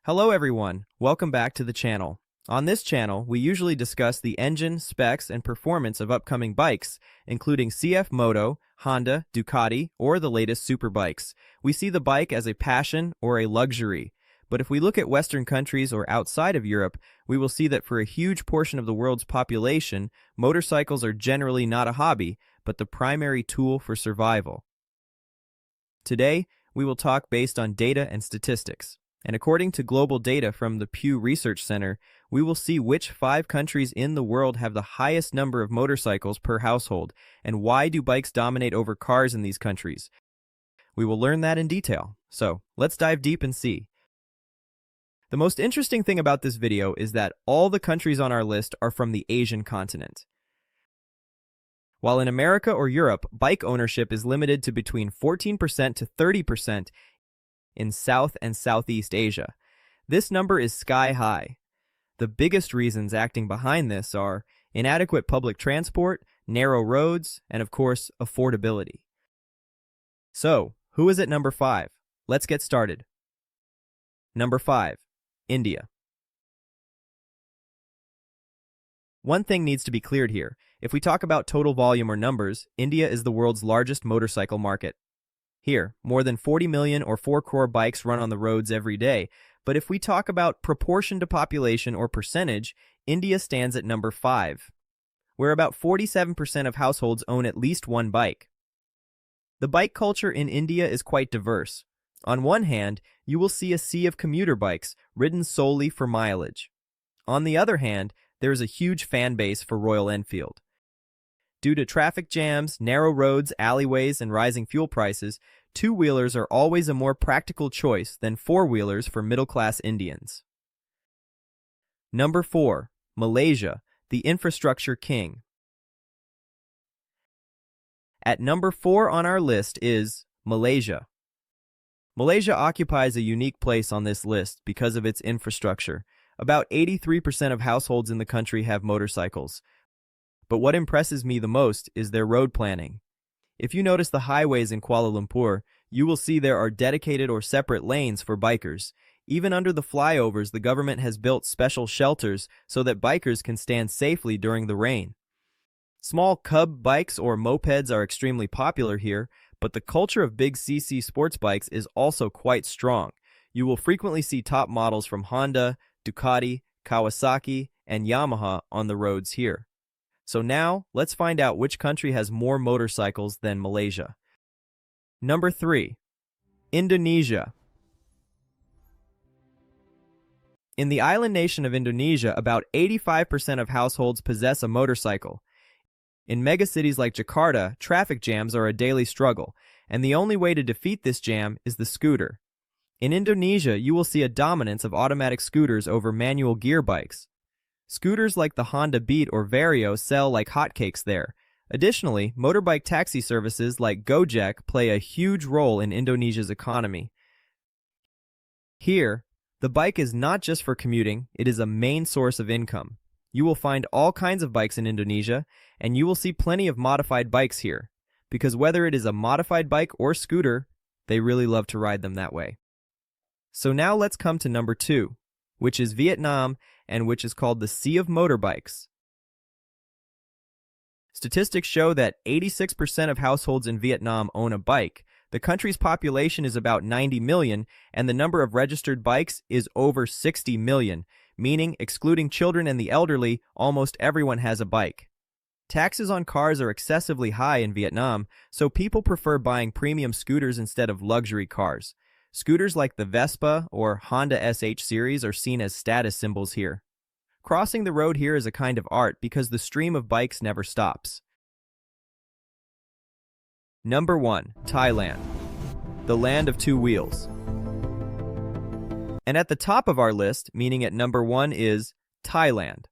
Hello everyone, welcome back to the channel. On this channel, we usually discuss the engine, specs, and performance of upcoming bikes, including CF Moto, Honda, Ducati, or the latest superbikes. We see the bike as a passion or a luxury. But if we look at Western countries or outside of Europe, we will see that for a huge portion of the world's population, motorcycles are generally not a hobby, but the primary tool for survival. Today, we will talk based on data and statistics. And according to global data from the Pew Research Center, we will see which 5 countries in the world have the highest number of motorcycles per household, and why do bikes dominate over cars in these countries. We will learn that in detail, so let's dive deep and see. The most interesting thing about this video is that all the countries on our list are from the Asian continent. While in America or Europe, bike ownership is limited to between 14% to 30%, in South and Southeast Asia. This number is sky high. The biggest reasons acting behind this are inadequate public transport, narrow roads, and of course, affordability. So, who is at number 5? Let's get started. Number 5. India. One thing needs to be cleared here. If we talk about total volume or numbers, India is the world's largest motorcycle market. Here, more than 40 million or 4 crore bikes run on the roads every day, but if we talk about proportion to population or percentage, India stands at number 5, where about 47% of households own at least one bike. The bike culture in India is quite diverse. On one hand, you will see a sea of commuter bikes ridden solely for mileage. On the other hand, there is a huge fan base for Royal Enfield. Due to traffic jams, narrow roads, alleyways, and rising fuel prices, two-wheelers are always a more practical choice than four-wheelers for middle-class Indians. Number 4. Malaysia, the infrastructure king. At number 4 on our list is Malaysia. Malaysia occupies a unique place on this list because of its infrastructure. About 83% of households in the country have motorcycles. But what impresses me the most is their road planning. If you notice the highways in Kuala Lumpur, you will see there are dedicated or separate lanes for bikers. Even under the flyovers, the government has built special shelters so that bikers can stand safely during the rain. Small cub bikes or mopeds are extremely popular here, but the culture of big CC sports bikes is also quite strong. You will frequently see top models from Honda, Ducati, Kawasaki, and Yamaha on the roads here. So now, let's find out which country has more motorcycles than Malaysia. Number 3. Indonesia. In the island nation of Indonesia, about 85% of households possess a motorcycle. In megacities like Jakarta, traffic jams are a daily struggle, and the only way to defeat this jam is the scooter. In Indonesia, you will see a dominance of automatic scooters over manual gear bikes. Scooters like the Honda Beat or Vario sell like hotcakes there. Additionally, motorbike taxi services like Gojek play a huge role in Indonesia's economy. Here, the bike is not just for commuting, it is a main source of income. You will find all kinds of bikes in Indonesia, and you will see plenty of modified bikes here, because whether it is a modified bike or scooter, they really love to ride them that way. So now let's come to number 2, which is Vietnam, and which is called the Sea of Motorbikes. Statistics show that 86% of households in Vietnam own a bike. The country's population is about 90 million, and the number of registered bikes is over 60 million, meaning, excluding children and the elderly, almost everyone has a bike. Taxes on cars are excessively high in Vietnam, so people prefer buying premium scooters instead of luxury cars. Scooters like the Vespa or Honda SH series are seen as status symbols here. Crossing the road here is a kind of art because the stream of bikes never stops. Number 1. Thailand, the land of two wheels. And at the top of our list, meaning at number 1, is Thailand.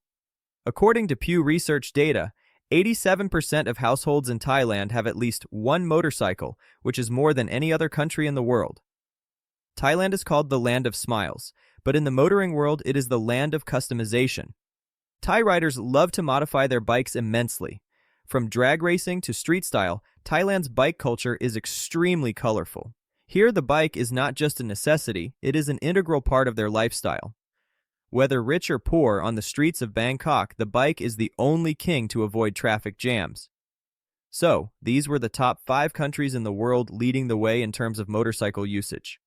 According to Pew Research data, 87% of households in Thailand have at least one motorcycle, which is more than any other country in the world. Thailand is called the Land of Smiles, but in the motoring world it is the land of customization. Thai riders love to modify their bikes immensely. From drag racing to street style, Thailand's bike culture is extremely colorful. Here, the bike is not just a necessity, it is an integral part of their lifestyle. Whether rich or poor, on the streets of Bangkok, the bike is the only king to avoid traffic jams. So, these were the top 5 countries in the world leading the way in terms of motorcycle usage.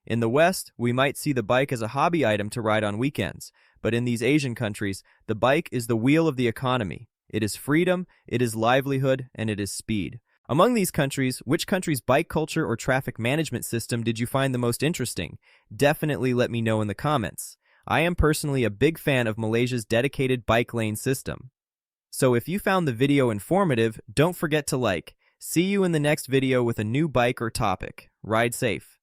In the West, we might see the bike as a hobby item to ride on weekends, but in these Asian countries, the bike is the wheel of the economy. It is freedom, it is livelihood, and it is speed. Among these countries, which country's bike culture or traffic management system did you find the most interesting? Definitely let me know in the comments. I am personally a big fan of Malaysia's dedicated bike lane system. So if you found the video informative, don't forget to like. See you in the next video with a new bike or topic. Ride safe.